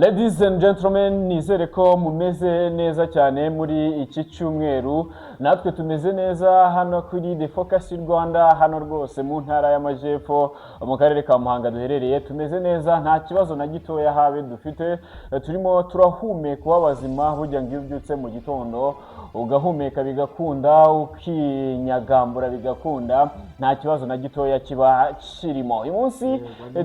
Ladies and gentlemen, nizere ko mumeze neza cyane muri iki cyumweru. Natwe tumeze neza hano kuri The Focus Rwanda, hano rwose mu ntara y'Amajyepfo mu karere ka Muhanga duherereye. Tumeze neza, nta kibazo na gitoya habe dufite. Turimo turahumeka wabazima, burya ngo iyo ubyutse mu gitondo ugahumeka bigakunda, ukinyagambura bigakunda, nta kibazo na gitoya kiba kirimo. Uyu munsi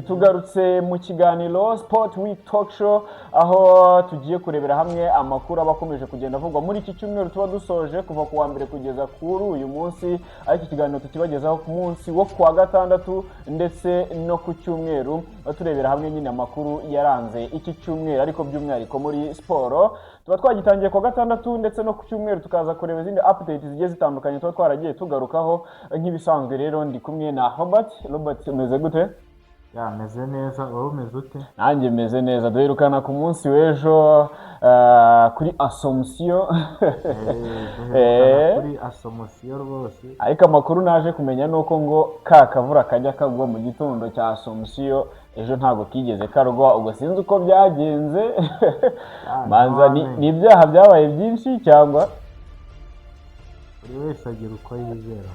tugarutse mu kiganiro Sport Week Talk Show, aho tugiye kurebera hamwe amakuru abakomeje kugenda avugwa muri iki cyumweru tuba dusoje kuva ku wa mbere kugeza kuri uyu munsi, ariko ikiganiro tukibagezaho ku munsi wo kuwa gatandatu ndetse no ku cyumweru, turebera hamwe nyine amakuru yaranze iki cyumweru, ariko by'umwihariko muri siporo. Tuba twagitangiye ku gatandatu ndetse no ku cyumweru tukaza kureba izindi updates zigiye zitandukanye tuba twaragiye tugarukaho. Nk'ibisanzwe rero ndi kumwe na Robert, umeze gute? Ya, meze neza, wowe umeze ute? Nanjye meze neza, duherukana ku munsi w'ejo kuri Assumption. Kuri Assumption rwose. Ariko amakuru naje kumenya nuko ngo ka kavura kajya kagwa mu gitondo cya Assumption ejo ntabwo kigeze karwa, ubwo sinzi uko byagenze. Manza ni ibyaha byabaye byinshi cyangwa buri wese agira uko yizera.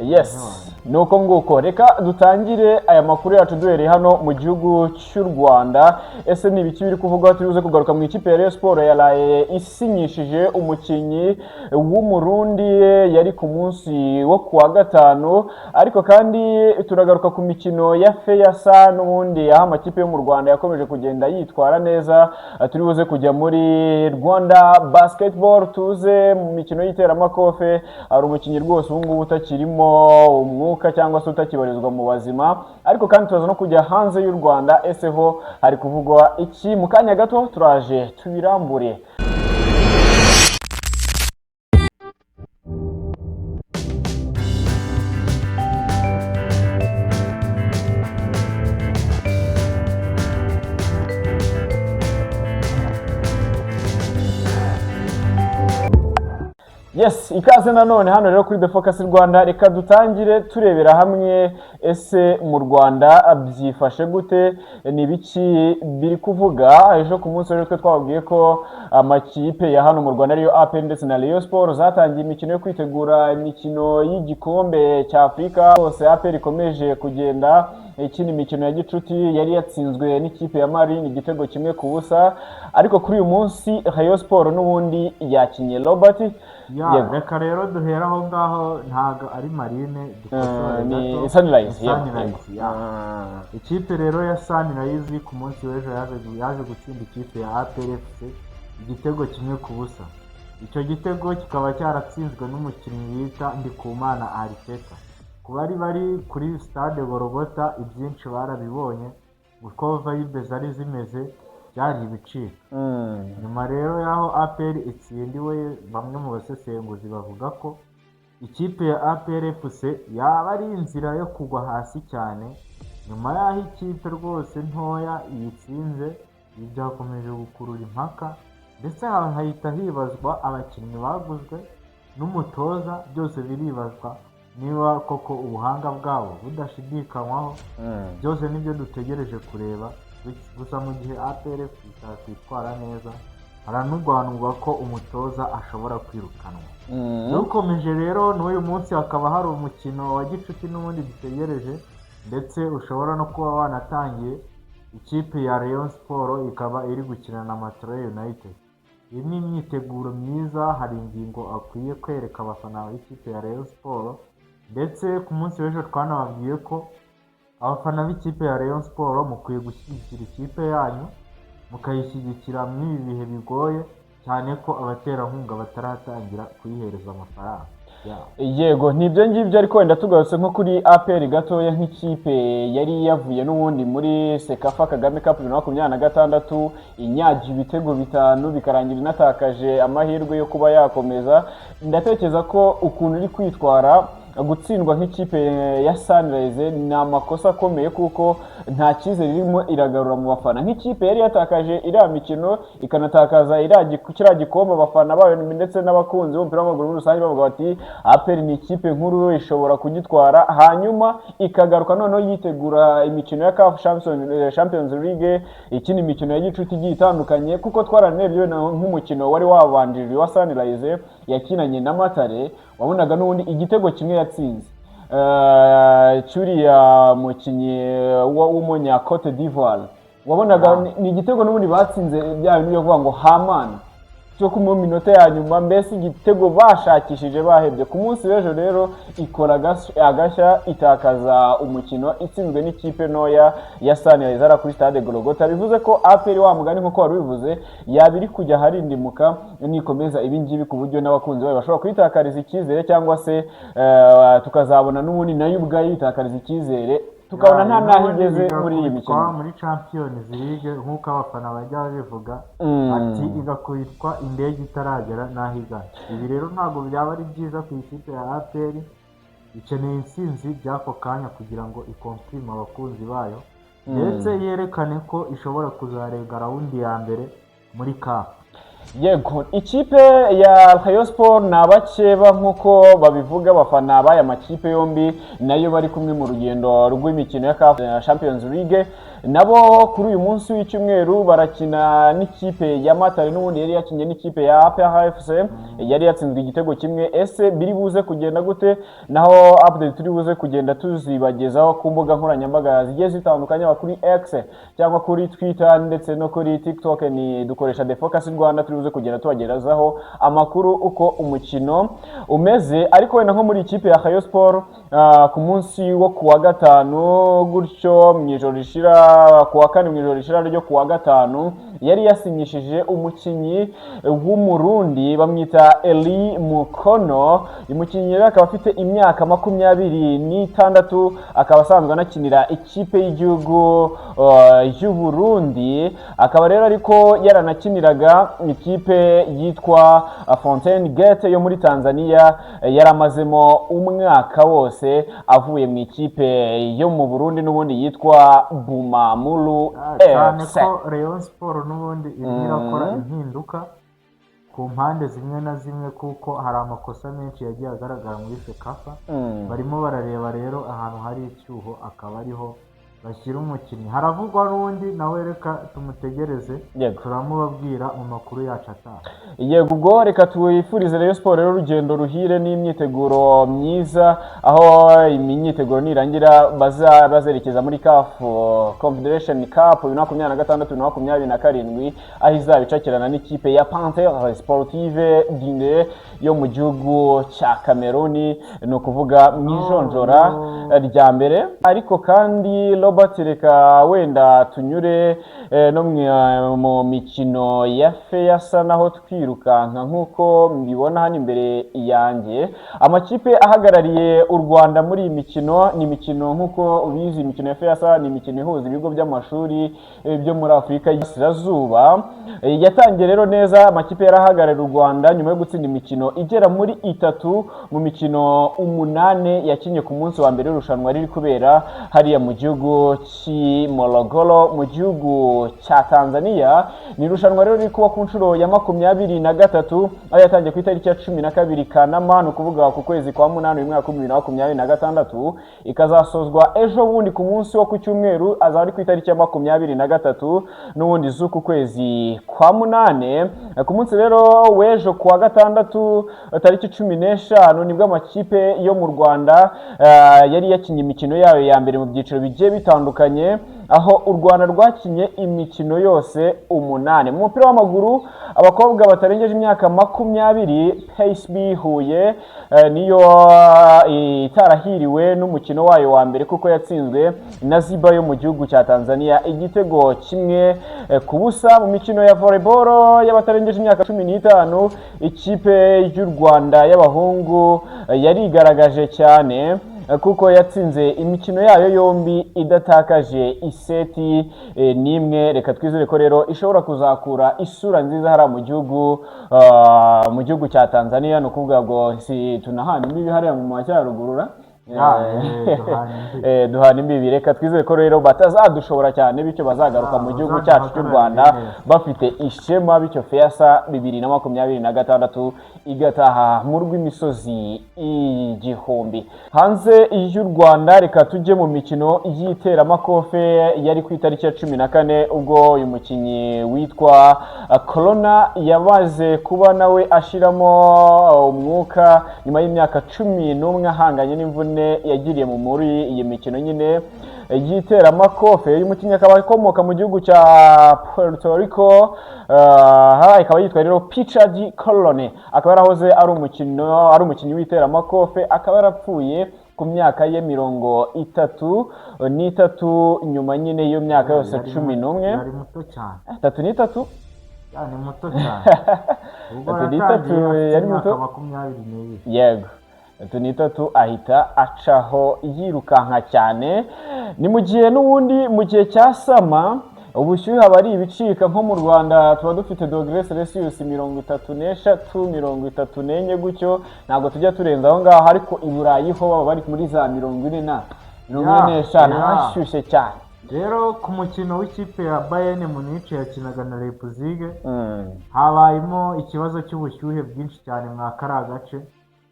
Yes, nuko nguko. Reka dutangire aya makuru yacu duhereye hano mu gihugu cy'u Rwanda. Ese ni ibiki biri kuvugwa? Turibuze kugaruka mu ikipe ya Rayon Sport yaraye isinyishije umukinnyi w'umurundi yari ku munsi wo kuwa gatanu, ariko kandi turagaruka ku mikino ya FEASA n'ubundi aho amakipe yo mu Rwanda yakomeje kugenda yitwara neza. Turibuze kujya muri Rwanda Basketball, tuze mu mikino y'iteramakofe. Hari umukinnyi rwose ubu ngubu utakirimo umwuka cyangwa se utakibarizwa mu bazima, ariko kandi turaza no kujya hanze y'u Rwanda. Ese ho hari kuvugwa iki? Mu kanya gato turaje tubirambure. Yes, ikaze nanone hano rero kuri The Focus Rwanda. Reka dutangire turebera hamwe ese mu Rwanda byifashe gute, ni biki biri kuvuga. Ejo ku munsi rero twababwiye ko amakipe ya hano mu Rwanda ariyo APR ndetse na Rayon Sport zatangiye imikino yo kwitegura imikino y'igikombe cya Afurika. Hose APR ikomeje kugenda ikindi mikino ya gicuti, yari yatsinzwe n'ikipe ya Marine igitego kimwe ku busa, ariko kuri uyu munsi Rayon Sport n'ubundi yakinye. Robert, reka rero duhera aho ngaho, ntago ari Marine, ni Sunrise. Ikipe rero ya Sunrise ku munsi w'ejo yaje gutsinda ikipe ya APR FC igitego kimwe ku busa. Icyo gitego kikaba cyaratsinzwe n'umukinnyi bita Ndikumana Arteta. Ku bari kuri stade Gorogota ibyinshi barabibonye uko vibe zari zimeze, byari ibicika. Nyuma rero yaho APR itsindiwe, bamwe mu basesenguzi bavuga ko ikipe ya APR FC yaba ari inzira yo kugwa hasi cyane. Nyuma yaho ikipe rwose ntoya iyitsinze, ibi byakomeje gukurura impaka, ndetse hahita hibazwa abakinnyi baguzwe n'umutoza, byose biribazwa niba koko ubuhanga bwabo budashidikanywaho. Byose nibyo dutegereje kureba. Gusa mu gihe APR itakwitwara neza, haranurwanurwa ko umutoza ashobora kwirukanwa. Dukomeje rero n'uyu munsi hakaba hari umukino wa gicuti n'ubundi dutegereje, ndetse ushobora no kuba wanatangiye. Ikipe ya Rayon Sport ikaba iri gukina na Matrey United. Iyi ni imyiteguro myiza, hari ingingo akwiye kwereka abafana b'ikipe ya Rayon Sport, ndetse ku munsi w'ejo twanababwiye ko abafana b'ikipe ya Rayon Sport mukwiye gushyigikira ikipe yanyu, mukayishyigikira muri ibi bihe bigoye cyane ko abaterankunga bataratangira kuyihereza amafaranga. Yego, nibyo ngibyo, ariko wenda tugarutse nko kuri APR gatoya, nk'ikipe yari yavuye n'ubundi muri Sekafa Kagame Cup 2026 inyagiye ibitego 5 bikarangira inatakaje amahirwe yo kuba yakomeza. Ndatekereza ko ukuntu iri kwitwara gutsindwa nk'ikipe ya Sunrise ni amakosa akomeye kuko nta cyizere irimo iragarura mu bafana. Nk'ikipe yari yatakaje iriya mikino ikanatakaza kiriya gikombe, abafana bayo ndetse n'abakunzi b'umupira w'amaguru muri rusange bavuga bati APR ni ikipe nkuru ishobora kugitwara, hanyuma ikagaruka noneho yitegura imikino ya CAF Champions League, ikindi mikino ya gicuti igiye itandukanye, kuko twaranerebye nk'umukino wari wabanjirije wa Sunrise yakinanye na Matare, wabonaga n'ubundi igitego kimwe yatsinze cyuriya mukinyi w'umunya Cote d'Ivoire, wabonaga ni igitego n'ubundi batsinze bya bintu byo kuvuga ngo hamana cyo ku minota ya nyuma, mbese igitego bashakishije bahebye. Ku munsi w'ejo rero ikora agashya itakaza umukino itsinzwe n'ikipe ntoya ya Sunrise ara kuri stade Golgota. Bivuze ko APR wa mugani nkuko wari bivuze yabiri kujya harindimuka nikomeza ibingibi, ku buryo n'abakunzi bayo bashobora kwitakariza icyizere, cyangwa se tukazabona n'ubundi nayo ubwayo yitakariza icyizere, tukabona nta naho igeze muri iyi mikino. Muri Champions League nk'uko abafana bajya babivuga ati igakubitwa indege itaragera naho igana. Ibi rero ntabwo byaba ari byiza ku ikipe ya APR, ikeneye intsinzi by'ako kanya kugira ngo ikonfirme abakunzi bayo ndetse yerekane ko ishobora kuzarenga rawundi ya mbere muri CAF. Yego, ikipe ya Rayon Sport ni abakeba nk'uko babivuga abafana b'aya makipe yombi, nayo bari kumwe mu rugendo rw'imikino ya CAF Champions League. Nabo kuri uyu munsi w'icyumweru barakina n'ikipe ya Matare, n'ubundi yari yakinye n'ikipe ya APR FC, yari yatsinzwe igitego kimwe. Ese biri buze kugenda gute? Naho update turi buze kugenda tuzibagezaho ku mbuga nkoranyambaga zigiye zitandukanye, kuri X cyangwa kuri Twitter ndetse no kuri TikTok, ni dukoresha The Focus Rwanda. Turi buze kugenda tubagerazaho amakuru uko umukino umeze. Ariko wenda nko muri ikipe ya Rayon Sport ku munsi wo kuwa gatanu gutyo mw'ijoro rishira, kuwa kane mw'ijoro rishira ryo kuwa gatanu, yari yasinyishije umukinyi w'umurundi bamwita Eli Mukono. Umukinyi rero akaba afite imyaka 26, akaba asanzwe anakinira ikipe y'igihugu y'u Burundi, akaba rero ariko yaranakiniraga ikipe yitwa Fountain Gate yo muri Tanzania, yaramazemo umwaka wose avuye mu ikipe yo mu Burundi n'ubundi yitwa Bumamuru cyane ko Rayon Sport n'ubundi irimo irakora impinduka ku mpande zimwe na zimwe, kuko hari amakosa menshi yagiye agaragara muri Sekafa. Barimo barareba rero ahantu hari icyuho akaba ariho bashyira umukinnyi. Haravugwa n'undi nawe, reka tumutegereze turamubabwira mu makuru yacu ataha. Yego, ubwo reka twifurize Rayon Sport rero urugendo ruhire n'imyiteguro myiza, aho imyiteguro nirangira bazerekeza muri CAF Confederation Cup 2026-2027, aho izabicakirana n'ikipe ya Panthère Sportive Guinée yo mu gihugu cya Cameroon, ni ukuvuga mwijonjora rya mbere. Ariko kandi Robert, reka wenda tunyure no mu mikino ya FEASA naho twirukanka nk'uko mbibona hano imbere yanjye. Amakipe ahagarariye u Rwanda muri iyi mikino ni imikino nk'uko ubizi, imikino ya FEASA ni imikino ihuza ibigo by'amashuri byo muri Afurika y'Iburasirazuba. Yatangiye rero neza, amakipe yarahagarariye u Rwanda nyuma yo gutsinda imikino igera muri 3 mu mikino 8 yakinye ku munsi wa mbere w'irushanwa riri kubera hariya mu gihugu Morogoro mu gihugu cya Tanzania. Ni irushanwa rero riri kuba ku nshuro ya 23, aho yatangiye ku itariki ya 12 Kanama, ni ukuvuga ku kwezi kwa 8 mwaka 2026, ikazasozwa ejo bundi ku munsi wo ku cyumweru, azaba ari ku itariki ya 23 n'ubundi z'uku kwezi kwa 8. Ku munsi rero w'ejo kuwa gatandatu tariki 15 nibwo amakipe yo mu Rwanda yari yakinye imikino yayo ya mbere mu byiciro bigiye bitandukanye, aho u Rwanda rwakinye imikino yose 8. Mu mupira w'amaguru abakobwa batarengeje imyaka 20, PSB Huye niyo itarahiriwe n'umukino wayo wa mbere kuko yatsinzwe na Ziba yo mu gihugu cya Tanzania igitego kimwe ku busa. Mu mikino ya volleyball y'abatarengeje imyaka 15, ikipe y'u Rwanda y'abahungu yari igaragaje cyane kuko yatsinze imikino yayo yombi idatakaje iseti n'imwe. Reka twizere ko rero ishobora kuzakura isura nziza hariya mu gihugu cya Tanzania. Ni ukuvuga ngo si tunahana imbibi hariya mu majyaruguru duhana imbibi. Reka twizere ko rero batazadushobora cyane, bityo bazagaruka mu gihugu cyacu cy'u Rwanda bafite ishema, bityo FEASA 2026 igataha mu rw'imisozi igihumbi. Hanze y'u Rwanda reka tujye mu mikino y'iteramakofe yari ku itariki ya 14 ubwo uyu mukinnyi witwa Corona yabaze kuba nawe ashiramo umwuka nyuma y'imyaka 11 ahanganye n'imvune yagiriye muri iyi mikino nyine y'iteramakofe. Uyu mukinnyi akaba akomoka mu gihugu cya Puerto Rico, akaba yitwa rero Pichard Colone, akaba yarahoze ari umukinnyi w'iteramakofe, akaba yarapfuye ku myaka ye 33 nyuma nyine iyo myaka yose 11. Yari muto cyane. 33 yani muto cyane. Ubwo yari muto 22. Yego. 33 ahita acaho yirukanka cyane. Ni mu gihe n'ubundi mu gihe cya sama ubushyuhe aba ari ibicika. Nko mu Rwanda tuba dufite dogere Celsius 33 34 gutyo, ntabwo tujya turenza aho ngaho, ariko i Burayi ho baba bari muri za 45 hashyushye cyane. Rero ku mukino w'ikipe ya Bayern Munich yakinaga na Leipzig habayemo ikibazo cy'ubushyuhe bwinshi cyane mwa kara gace,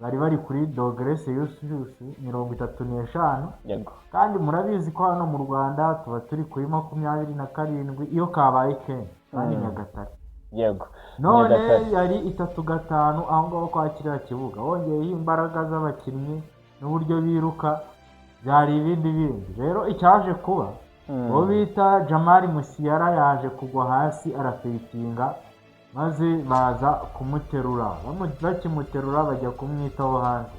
bari bari kuri dogere Celsius 35. Yego. Kandi murabizi ko hano mu Rwanda tuba turi kuri 27 iyo kabaye kenshi kandi Nyagatare. Yego. None yari 3-5 aho ngaho kwa kiriya kibuga, wongeyeho imbaraga z'abakinnyi n'uburyo biruka byari ibindi. Rero icyaje kuba uwo bita Jamal Musiala yaje kugwa hasi arafeitinga, maze baza kumuterura. Bakimuterura bajya kumwitaho hanze.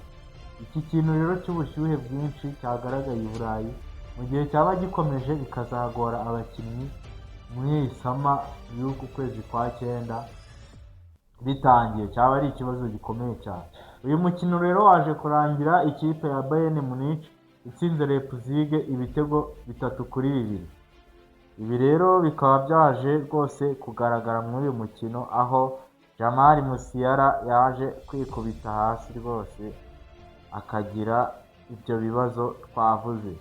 Iki kintu rero cy'ubushyuhe bwinshi cyagaragaye i Burayi, mu gihe cyaba gikomeje bikazagora abakinnyi muri isama y'uku kwezi kwa 9 bitangiye, cyaba ari ikibazo gikomeye cyane. Uyu mukino rero waje kurangira ikipe ya Bayern Munich itsinze Leipzig ibitego 3-2. Ibi rero bikaba byaje rwose kugaragara muri uyu mukino, aho Jamal Musiala yaje kwikubita hasi rwose akagira ibyo bibazo twavuze.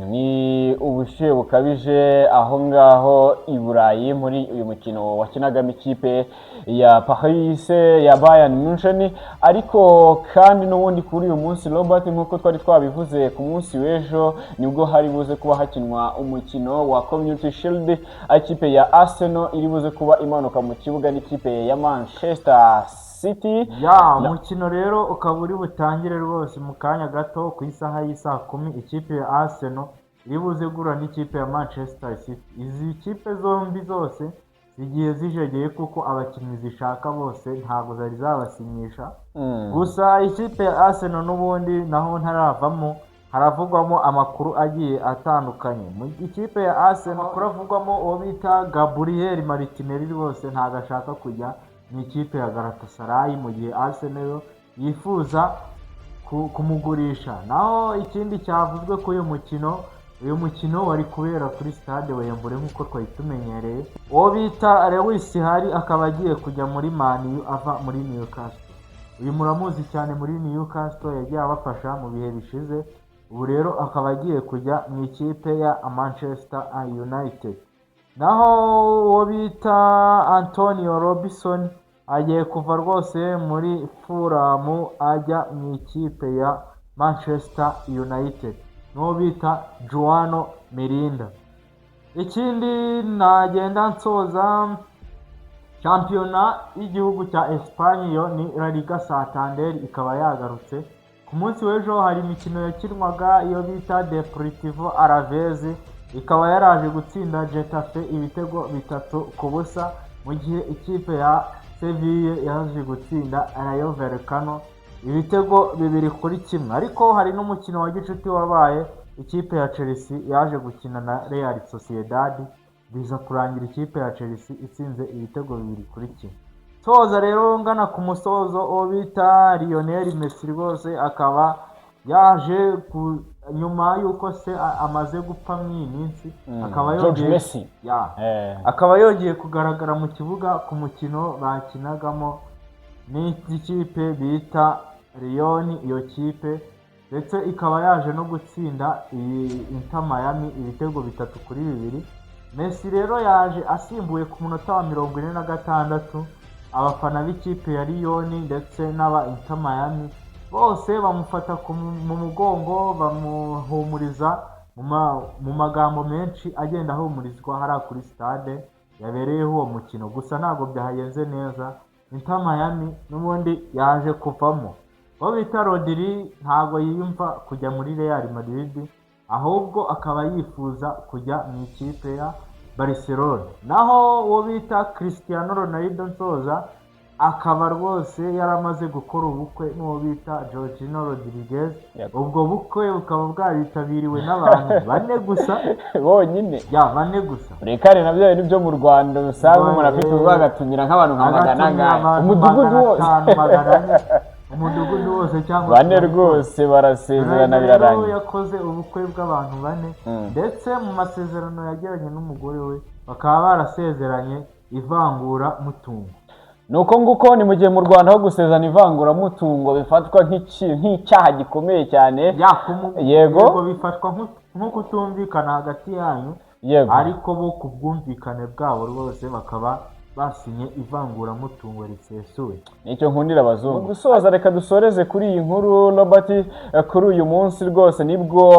Ni ubushyuhe bukabije aho ngaho i Burayi muri uyu mukino wakinagamo ikipe ya Paris ya Bayern Munich. Ariko kandi n'ubundi kuri uyu munsi Robert, nk'uko twari twabivuze ku munsi w'ejo, nibwo hari buze kuba hakinwa umukino wa Community Shield, ikipe ya Arsenal iri buze kuba imanuka mu kibuga n'ikipe ya Manchester City. Umukino rero ukaba uri butangire rwose mu kanya gato ku isaha y'isa 10. Ikipe ya Arsenal iri buze gura n'ikipe ya Manchester City. Izi kipe zombi zose zigiye zijegeye kuko abakinnyi zishaka bose ntabwo zari zabasinyisha. Gusa ikipe ya Arsenal n'ubundi naho ntaravamo, haravugwamo amakuru agiye atandukanye. Mu ikipe ya Arsenal kuravugwamo uwo bita Gabriel Martinelli rwose ntabwo ashaka kujya mu ikipe ya Galatasaray, mu gihe Arsenal yifuza kumugurisha. Naho ikindi cyavuzwe ko uyu mukino wari kubera kuri stade Wembley nk'uko twari tumenyereye. Uwo bita Lewis Hari akaba agiye kujya muri Man U ava muri Newcastle. Uyu muramuzi cyane muri Newcastle, yagiye abafasha mu bihe bishize. Ubu rero akaba agiye kujya mu ikipe ya Manchester United. Naho uwo bita Antonio Robinson agiye kuva rwose muri Fulham ajya mu ikipe ya Manchester United. N'uwo bita Joao Mirinda. Ikindi nagenda nsoza, shampiyona y'igihugu cya Espagne yo ni La Liga Santander ikaba yagarutse. Ku munsi w'ejo hari imikino yakinwaga, iyo bita Deportivo Alaves ikaba yaraje gutsinda Getafe ibitego 3-0, mu gihe ikipe ya Sevilla yaje gutsinda Rayo Vallecano ibitego 2-1. Ariko hari n'umukino wa gicuti wabaye, ikipe ya Chelsea yaje gukina na Real Sociedad, biza kurangira ikipe ya Chelsea itsinze ibitego 2-1. Soza rero ngana ku musozo, uwo bita Lionel Messi rwose akaba yaje nyuma y'uko se amaze gupfa mw'iyi minsi, akaba yongeye kugaragara mu kibuga ku mukino bakinagamo n'ikipe bita Lyon. Iyo kipe ndetse ikaba yaje no gutsinda iyi Inter Miami ibitego 3-2. Messi rero yaje asimbuye ku munota wa 46. Abafana b'ikipe ya Lyon ndetse n'aba Inter Miami bose bamufata mu mugongo, bamuhumuriza mu magambo menshi agenda ahumurizwa hariya kuri stade yabereyeho uwo mukino. Gusa ntabwo byahayenze neza, Inter Miami n'ubundi yaje kuvamo. Uwo bita Rodri ntabwo yiyumva kujya muri Real Madrid, ahubwo akaba yifuza kujya mu ikipe ya Barcelona. Naho uwo bita Cristiano Ronaldo Nsoza akaba rwose yaramaze gukora ubukwe n'uwo bita Georgino Rodriguez. Ubwo bukwe bukaba bwaritabiriwe n'abantu 4 gusa bonyine. 4 gusa. Rekare nabyo nibyo mu Rwanda usanga umuntu afite uzagatumira nk'abantu nka magana umudugudu wose. Umudugudu wose cyangwa 4 rwose barasezerana birarangiye. Yakoze ubukwe bw'abantu 4 ndetse mu masezerano yagiranye n'umugore we bakaba barasezeranye ivangura mutungo. Nuko nguko ni mu gihe mu Rwanda ho gusezerana ivangura mutungo bifatwa nk'icyaha gikomeye cyane. Yego bifatwa nko kutumvikana hagati yanyu, ariko bo ku bwumvikane bwabo rwose bakaba basinye ivangura mutungo risesuye. Nicyo nkundira abazungu. Gusoza reka dusoreze kuri iyi nkuru Robert. Kuri uyu munsi rwose nibwo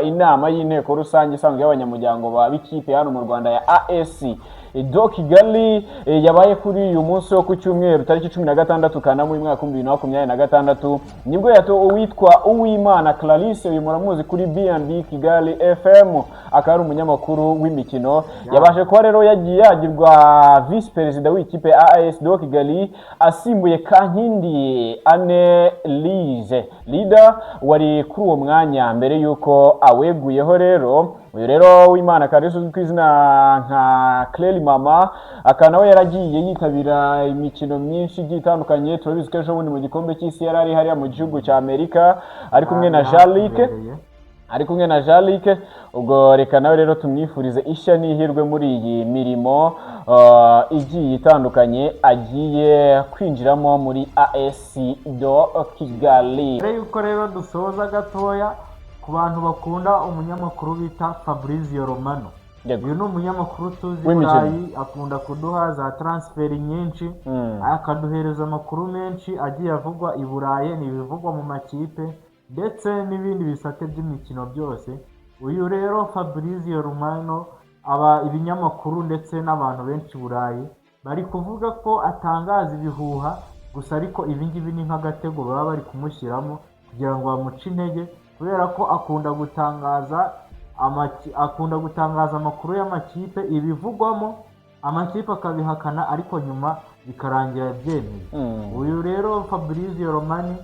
inama y'inteko rusange isanzwe y'abanyamuryango b'ikipe hano mu Rwanda ya AS do Kigali yabaye kuri uyu munsi wo ku cyumweru tariki 16 Kanama mwaka 2026. Nibwo uwitwa Uwimana Clarisse, uyu muramuzi kuri BNB Kigali FM, akaba ari umunyamakuru w'imikino. Yabashe kuba rero yagiye yagirwa vice perezida w'ikipe AS do Kigali, asimbuye Kankindi Anne-Lise Leader wari kuri uwo mwanya mbere yuko aweguyeho. Rero uyu rero Uwimana Clarisse uzwi ku izina nka Claire Mama akaba nawe yaragiye yitabira imikino myinshi igiye itandukanye. Turabizi ko ejo bundi mu gikombe cy'isi yari ari hariya mu gihugu cya Amerika ari kumwe na Jean-Luc. Ubwo reka nawe rero tumwifurize ishya n'ihirwe muri iyi mirimo igiye itandukanye agiye kwinjiramo muri AS do Kigali. Yuko rero dusoza gatoya ku bantu bakunda umunyamakuru bita Fabrizio Romano. Uyu ni umunyamakuru tuzi Burayi, akunda kuduha za transferi nyinshi, akaduhereza amakuru menshi agiye avugwa i Burayi, n'ibivugwa mu makipe ndetse n'ibindi bisate by'imikino byose. Uyu rero Fabrizio Romano ibinyamakuru ndetse n'abantu benshi Burayi bari kuvuga ko atangaza ibihuha gusa, ariko ibingibi ni nk'agatego baba bari kumushyiramo kugira ngo bamuce intege, kubera ko akunda gutangaza amakuru y'amakipe ibivugwamo, amakipe akabihakana ariko nyuma bikarangira byemeye. Uyu rero Fabrizio Romano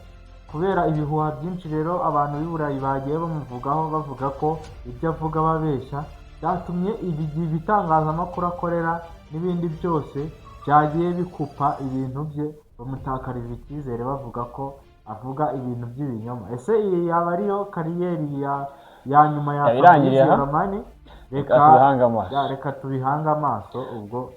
kubera ibihuha byinshi rero abantu b'i Burayi bagiye bamuvugaho bavuga ko ibyo avuga babeshya, byatumye ibitangazamakuru akorera n'ibindi byose byagiye bikupa ibintu bye, bamutakariza icyizere bavuga ko avuga ibintu by'ibinyoma. Ese iyi yaba ariyo kariyeri ya nyuma ya Fabrizio Romano? Reka tubihange amaso. Ubwo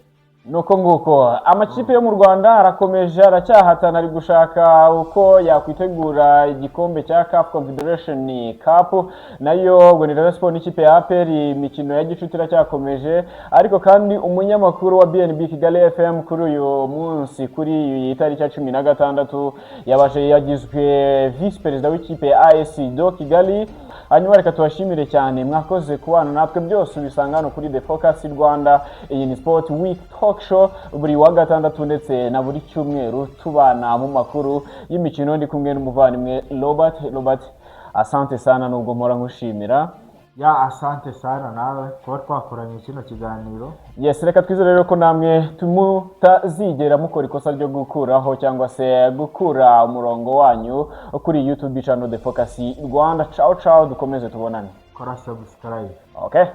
nuko nguko amakipe yo mu Rwanda arakomeje aracyahatana, ari gushaka uko yakwitegura igikombe cya CAF Confederation Cup. Nayo ngo ni Rayon Sports n'ikipe ya APR imikino ya gicuti iracyakomeje, ariko kandi umunyamakuru wa BNB Kigali FM kuri uyu munsi kuri iyi tariki ya 16 yagizwe vice perezida w'ikipe ya AS do Kigali. Hanyuma reka tubashimire cyane, mwakoze kubana natwe. Byose ubisanga hano kuri The Focus Rwanda. Iyi ni Sport Week Talk Show buri wa gatandatu ndetse na buri cyumweru tubana mu makuru y'imikino. Ndi kumwe n'umuvandimwe Robert. Asante sana nubwo mpora nkushimira. Asante sana nawe kuba twakoranye kino kiganiro. Yes, reka twizere rero ko namwe mutazigera mukora ikosa ryo gukuraho cyangwa se gukura umurongo wanyu kuri YouTube channel The Focus Rwanda. Ciao dukomeze tubonane. Kora subscribe. Okay.